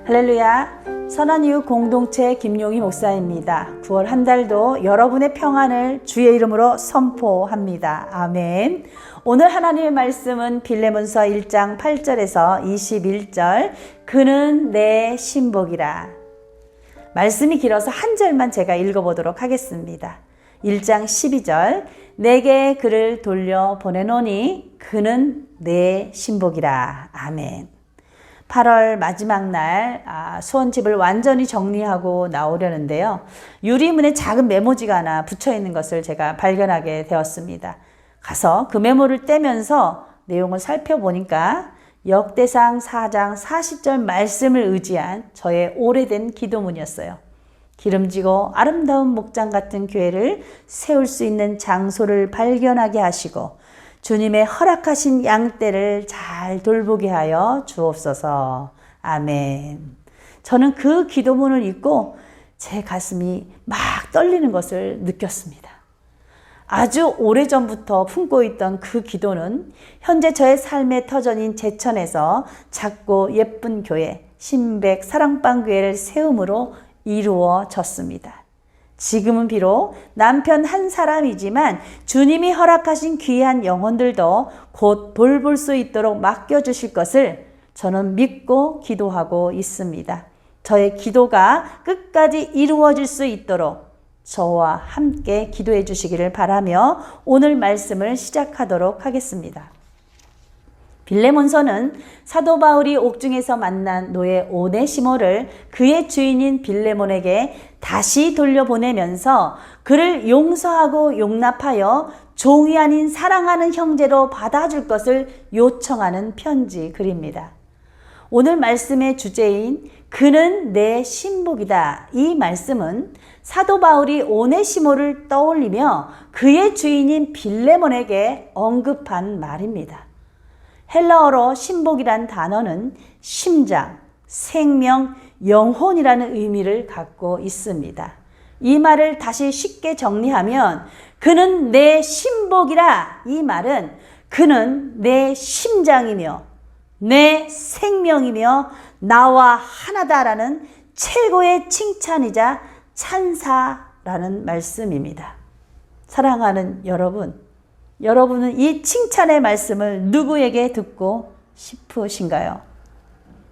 할렐루야. 선한 이웃 공동체 김용희 목사입니다. 9월 한 달도 여러분의 평안을 주의 이름으로 선포합니다. 아멘. 오늘 하나님의 말씀은 빌레몬서 1장 8절에서 21절. 그는 내 신복이라. 말씀이 길어서 한 절만 제가 읽어보도록 하겠습니다. 1장 12절. 내게 그를 돌려 보내노니 그는 내 신복이라. 아멘. 8월 마지막 날 수원집을 완전히 정리하고 나오려는데요. 유리문에 작은 메모지가 하나 붙여있는 것을 제가 발견하게 되었습니다. 가서 그 메모를 떼면서 내용을 살펴보니까 역대상 4장 40절 말씀을 의지한 저의 오래된 기도문이었어요. 기름지고 아름다운 목장 같은 교회를 세울 수 있는 장소를 발견하게 하시고 주님의 허락하신 양떼를 잘 돌보게 하여 주옵소서. 아멘. 저는 그 기도문을 읽고 제 가슴이 막 떨리는 것을 느꼈습니다. 아주 오래전부터 품고 있던 그 기도는 현재 저의 삶의 터전인 제천에서 작고 예쁜 교회 신백 사랑방교회를 세움으로 이루어졌습니다. 지금은 비록 남편 한 사람이지만 주님이 허락하신 귀한 영혼들도 곧 돌볼 수 있도록 맡겨주실 것을 저는 믿고 기도하고 있습니다. 저의 기도가 끝까지 이루어질 수 있도록 저와 함께 기도해 주시기를 바라며 오늘 말씀을 시작하도록 하겠습니다. 빌레몬서는 사도 바울이 옥중에서 만난 노예 오네시모를 그의 주인인 빌레몬에게 다시 돌려보내면서 그를 용서하고 용납하여 종이 아닌 사랑하는 형제로 받아줄 것을 요청하는 편지 글입니다. 오늘 말씀의 주제인 그는 내 신복이다. 이 말씀은 사도 바울이 오네시모를 떠올리며 그의 주인인 빌레몬에게 언급한 말입니다. 헬라어로 신복이란 단어는 심장, 생명, 영혼이라는 의미를 갖고 있습니다. 이 말을 다시 쉽게 정리하면 그는 내 신복이라. 이 말은 그는 내 심장이며 내 생명이며 나와 하나다라는 최고의 칭찬이자 찬사라는 말씀입니다. 사랑하는 여러분, 여러분은 이 칭찬의 말씀을 누구에게 듣고 싶으신가요?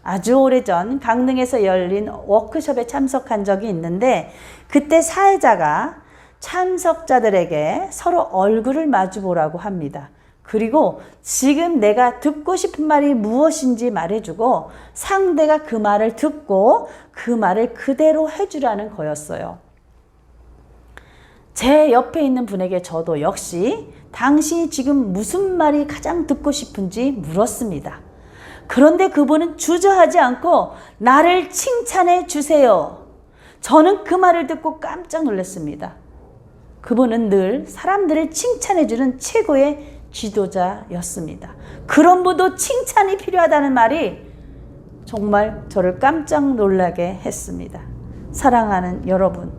아주 오래전 강릉에서 열린 워크숍에 참석한 적이 있는데 그때 사회자가 참석자들에게 서로 얼굴을 마주 보라고 합니다. 그리고 지금 내가 듣고 싶은 말이 무엇인지 말해주고 상대가 그 말을 듣고 그 말을 그대로 해주라는 거였어요. 제 옆에 있는 분에게 저도 역시 당신이 지금 무슨 말이 가장 듣고 싶은지 물었습니다. 그런데 그분은 주저하지 않고 나를 칭찬해 주세요. 저는 그 말을 듣고 깜짝 놀랐습니다. 그분은 늘 사람들을 칭찬해 주는 최고의 지도자였습니다. 그런 분도 칭찬이 필요하다는 말이 정말 저를 깜짝 놀라게 했습니다. 사랑하는 여러분,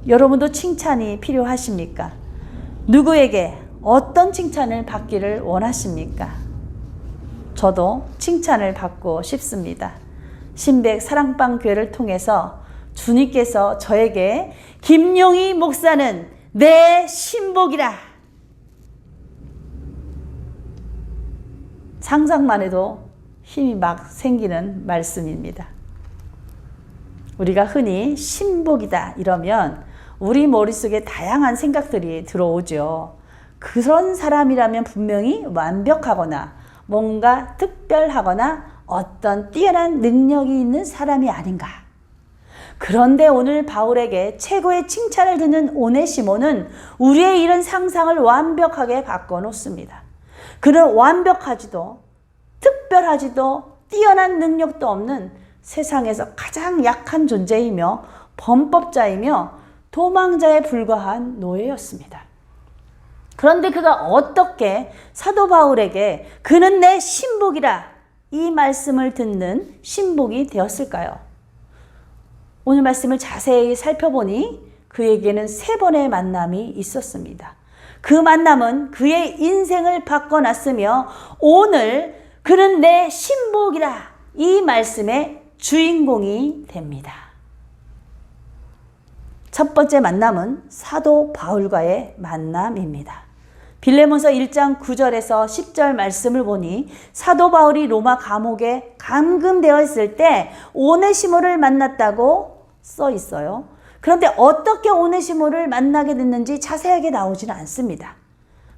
여러분도 칭찬이 필요하십니까? 누구에게 어떤 칭찬을 받기를 원하십니까? 저도 칭찬을 받고 싶습니다. 신백 사랑방 교회를 통해서 주님께서 저에게 김용희 목사는 내 신복이라. 상상만 해도 힘이 막 생기는 말씀입니다. 우리가 흔히 신복이다 이러면 우리 머릿속에 다양한 생각들이 들어오죠. 그런 사람이라면 분명히 완벽하거나 뭔가 특별하거나 어떤 뛰어난 능력이 있는 사람이 아닌가. 그런데 오늘 바울에게 최고의 칭찬을 듣는 오네시모는 우리의 이런 상상을 완벽하게 바꿔놓습니다. 그는 완벽하지도 특별하지도 뛰어난 능력도 없는 세상에서 가장 약한 존재이며 범법자이며 도망자에 불과한 노예였습니다. 그런데 그가 어떻게 사도 바울에게 그는 내 신복이라 이 말씀을 듣는 신복이 되었을까요? 오늘 말씀을 자세히 살펴보니 그에게는 3번의 만남이 있었습니다. 그 만남은 그의 인생을 바꿔놨으며 오늘 그는 내 신복이라 이 말씀에 주인공이 됩니다. 첫 번째 만남은 사도 바울과의 만남입니다. 빌레몬서 1장 9절에서 10절 말씀을 보니 사도 바울이 로마 감옥에 감금되어 있을 때 오네시모를 만났다고 써 있어요. 그런데 어떻게 오네시모를 만나게 됐는지 자세하게 나오지는 않습니다.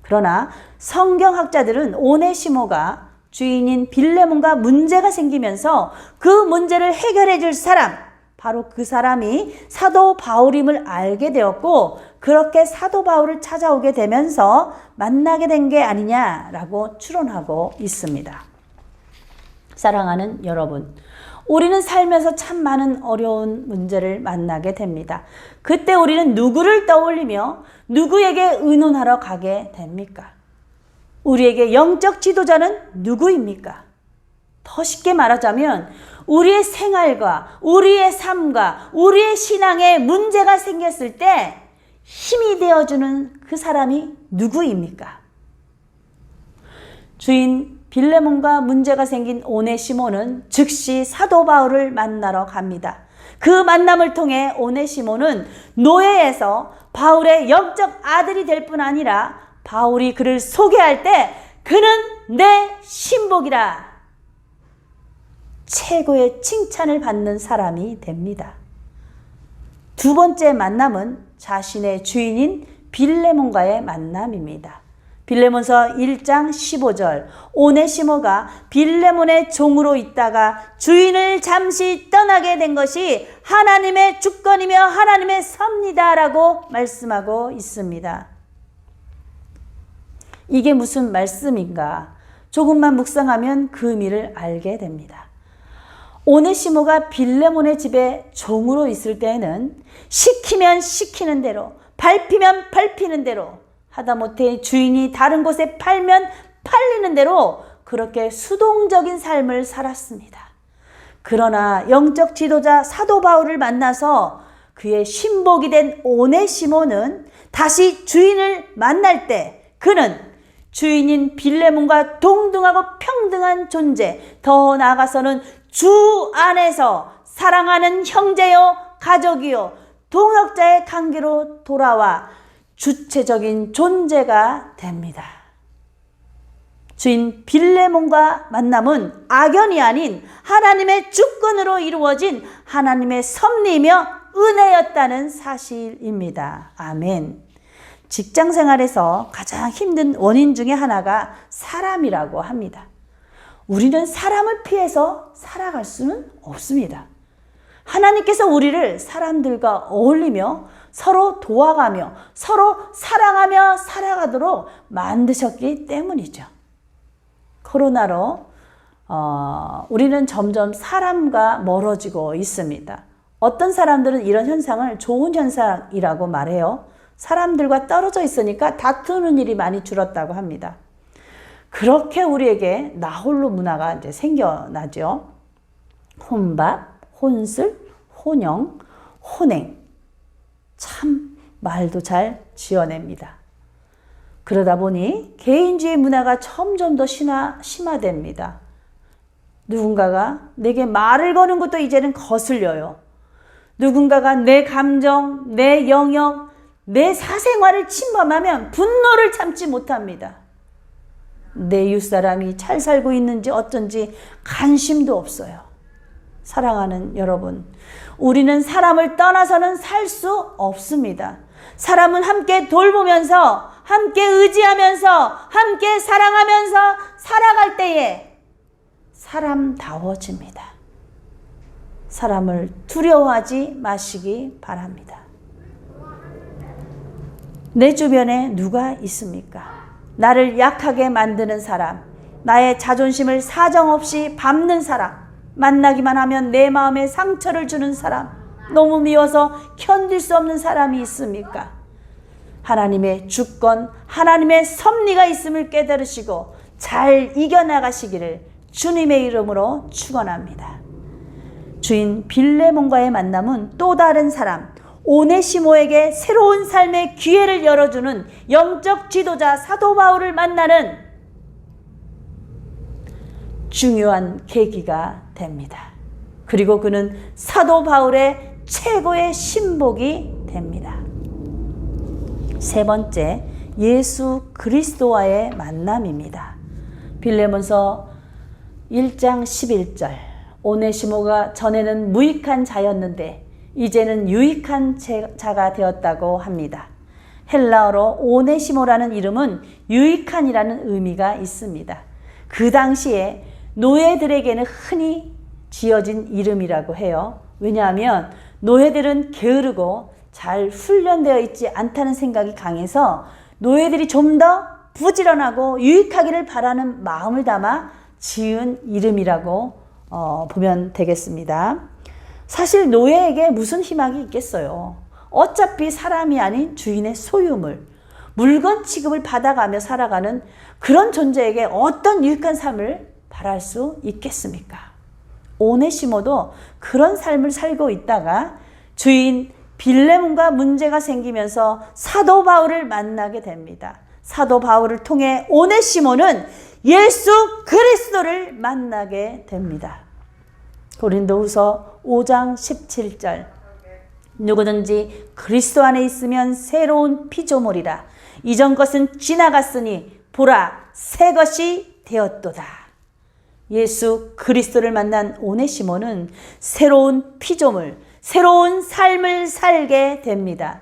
그러나 성경학자들은 오네시모가 주인인 빌레몬과 문제가 생기면서 그 문제를 해결해 줄 사람, 바로 그 사람이 사도 바울임을 알게 되었고, 그렇게 사도 바울을 찾아오게 되면서 만나게 된 게 아니냐라고 추론하고 있습니다. 사랑하는 여러분, 우리는 살면서 참 많은 어려운 문제를 만나게 됩니다. 그때 우리는 누구를 떠올리며 누구에게 의논하러 가게 됩니까? 우리에게 영적 지도자는 누구입니까? 더 쉽게 말하자면 우리의 생활과 우리의 삶과 우리의 신앙에 문제가 생겼을 때 힘이 되어주는 그 사람이 누구입니까? 주인 빌레몬과 문제가 생긴 오네시모는 즉시 사도 바울을 만나러 갑니다. 그 만남을 통해 오네시모는 노예에서 바울의 영적 아들이 될 뿐 아니라 바울이 그를 소개할 때 그는 내 신복이라 최고의 칭찬을 받는 사람이 됩니다. 두 번째 만남은 자신의 주인인 빌레몬과의 만남입니다. 빌레몬서 1장 15절, 오네시모가 빌레몬의 종으로 있다가 주인을 잠시 떠나게 된 것이 하나님의 주권이며 하나님의 섭니다라고 말씀하고 있습니다. 이게 무슨 말씀인가? 조금만 묵상하면 그 의미를 알게 됩니다. 오네시모가 빌레몬의 집에 종으로 있을 때에는 시키면 시키는 대로, 밟히면 밟히는 대로, 하다못해 주인이 다른 곳에 팔면 팔리는 대로 그렇게 수동적인 삶을 살았습니다. 그러나 영적 지도자 사도 바울을 만나서 그의 신복이 된 오네시모는 다시 주인을 만날 때 그는 주인인 빌레몬과 동등하고 평등한 존재, 더 나아가서는 주 안에서 사랑하는 형제요 가족이요 동역자의 관계로 돌아와 주체적인 존재가 됩니다. 주인 빌레몬과 만남은 악연이 아닌 하나님의 주권으로 이루어진 하나님의 섭리이며 은혜였다는 사실입니다. 아멘. 직장 생활에서 가장 힘든 원인 중에 하나가 사람이라고 합니다. 우리는 사람을 피해서 살아갈 수는 없습니다. 하나님께서 우리를 사람들과 어울리며 서로 도와가며 서로 사랑하며 살아가도록 만드셨기 때문이죠. 코로나로 우리는 점점 사람과 멀어지고 있습니다. 어떤 사람들은 이런 현상을 좋은 현상이라고 말해요. 사람들과 떨어져 있으니까 다투는 일이 많이 줄었다고 합니다. 그렇게 우리에게 나홀로 문화가 이제 생겨나죠. 혼밥, 혼술, 혼영, 혼행. 참 말도 잘 지어냅니다. 그러다 보니 개인주의 문화가 점점 더 심화됩니다. 누군가가 내게 말을 거는 것도 이제는 거슬려요. 누군가가 내 감정, 내 영역, 내 사생활을 침범하면 분노를 참지 못합니다. 내 이웃사람이 잘 살고 있는지 어쩐지 관심도 없어요. 사랑하는 여러분, 우리는 사람을 떠나서는 살 수 없습니다. 사람은 함께 돌보면서, 함께 의지하면서, 함께 사랑하면서 살아갈 때에 사람다워집니다. 사람을 두려워하지 마시기 바랍니다. 내 주변에 누가 있습니까? 나를 약하게 만드는 사람, 나의 자존심을 사정없이 밟는 사람, 만나기만 하면 내 마음에 상처를 주는 사람, 너무 미워서 견딜 수 없는 사람이 있습니까? 하나님의 주권, 하나님의 섭리가 있음을 깨달으시고 잘 이겨나가시기를 주님의 이름으로 축원합니다. 주인 빌레몬과의 만남은 또 다른 사람, 오네시모에게 새로운 삶의 기회를 열어주는 영적 지도자 사도 바울을 만나는 중요한 계기가 됩니다. 그리고 그는 사도 바울의 최고의 신복이 됩니다. 세 번째, 예수 그리스도와의 만남입니다. 빌레몬서 1장 11절, 오네시모가 전에는 무익한 자였는데 이제는 유익한 자가 되었다고 합니다. 헬라어로 오네시모라는 이름은 유익한이라는 의미가 있습니다. 그 당시에 노예들에게는 흔히 지어진 이름이라고 해요. 왜냐하면 노예들은 게으르고 잘 훈련되어 있지 않다는 생각이 강해서 노예들이 좀 더 부지런하고 유익하기를 바라는 마음을 담아 지은 이름이라고 보면 되겠습니다. 사실 노예에게 무슨 희망이 있겠어요. 어차피 사람이 아닌 주인의 소유물, 물건 취급을 받아가며 살아가는 그런 존재에게 어떤 유익한 삶을 바랄 수 있겠습니까? 오네시모도 그런 삶을 살고 있다가 주인 빌레몬과 문제가 생기면서 사도 바울을 만나게 됩니다. 사도 바울을 통해 오네시모는 예수 그리스도를 만나게 됩니다. 고린도후서 5장 17절, 누구든지 그리스도 안에 있으면 새로운 피조물이라. 이전 것은 지나갔으니 보라 새 것이 되었도다. 예수 그리스도를 만난 오네시모는 새로운 피조물, 새로운 삶을 살게 됩니다.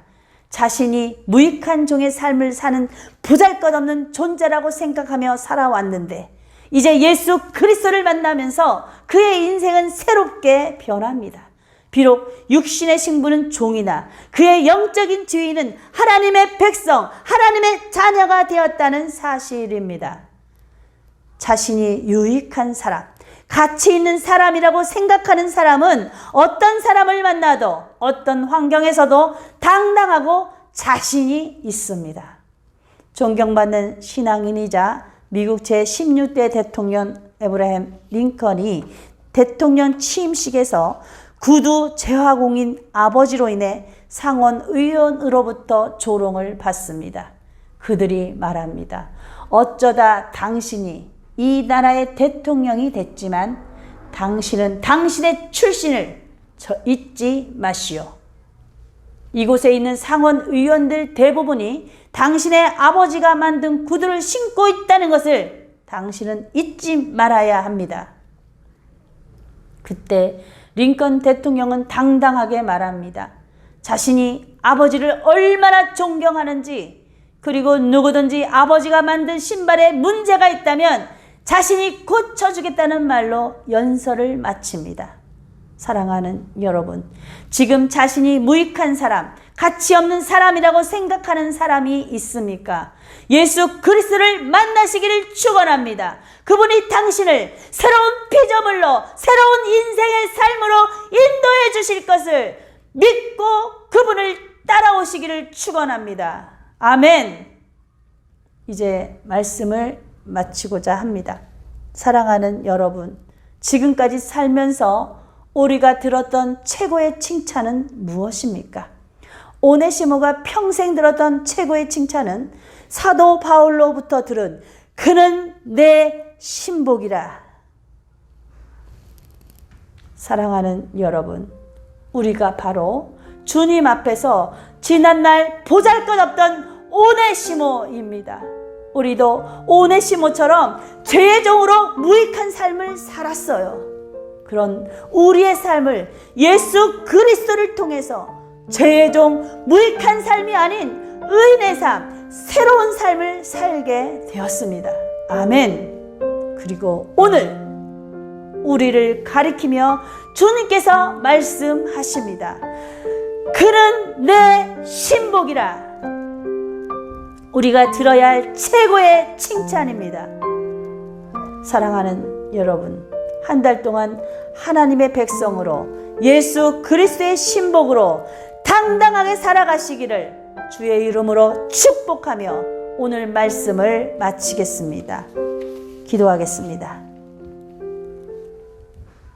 자신이 무익한 종의 삶을 사는 보잘것없는 존재라고 생각하며 살아왔는데 이제 예수 그리스도를 만나면서 그의 인생은 새롭게 변합니다. 비록 육신의 신분은 종이나 그의 영적인 주인은 하나님의 백성, 하나님의 자녀가 되었다는 사실입니다. 자신이 유익한 사람, 가치 있는 사람이라고 생각하는 사람은 어떤 사람을 만나도 어떤 환경에서도 당당하고 자신이 있습니다. 존경받는 신앙인이자 미국 제16대 대통령 에브라햄 링컨이 대통령 취임식에서 구두 재화공인 아버지로 인해 상원 의원으로부터 조롱을 받습니다. 그들이 말합니다. 어쩌다 당신이 이 나라의 대통령이 됐지만 당신은 당신의 출신을 잊지 마시오. 이곳에 있는 상원 의원들 대부분이 당신의 아버지가 만든 구두를 신고 있다는 것을 당신은 잊지 말아야 합니다. 그때 링컨 대통령은 당당하게 말합니다. 자신이 아버지를 얼마나 존경하는지, 그리고 누구든지 아버지가 만든 신발에 문제가 있다면 자신이 고쳐주겠다는 말로 연설을 마칩니다. 사랑하는 여러분, 지금 자신이 무익한 사람, 가치 없는 사람이라고 생각하는 사람이 있습니까? 예수 그리스도를 만나시기를 축원합니다. 그분이 당신을 새로운 피조물로, 새로운 인생의 삶으로 인도해 주실 것을 믿고 그분을 따라오시기를 축원합니다. 아멘. 이제 말씀을 마치고자 합니다. 사랑하는 여러분, 지금까지 살면서 우리가 들었던 최고의 칭찬은 무엇입니까? 오네시모가 평생 들었던 최고의 칭찬은 사도 바울로부터 들은 그는 내 신복이라. 사랑하는 여러분, 우리가 바로 주님 앞에서 지난날 보잘것없던 오네시모입니다. 우리도 오네시모처럼 죄의 종으로 무익한 삶을 살았어요. 그런 우리의 삶을 예수 그리스도를 통해서 죄의 종, 무익한 삶이 아닌 의인의 삶, 새로운 삶을 살게 되었습니다. 아멘. 그리고 오늘 우리를 가리키며 주님께서 말씀하십니다. 그는 내 신복이라. 우리가 들어야 할 최고의 칭찬입니다. 사랑하는 여러분, 한 달 동안 하나님의 백성으로 예수 그리스도의 신복으로 당당하게 살아가시기를 주의 이름으로 축복하며 오늘 말씀을 마치겠습니다. 기도하겠습니다.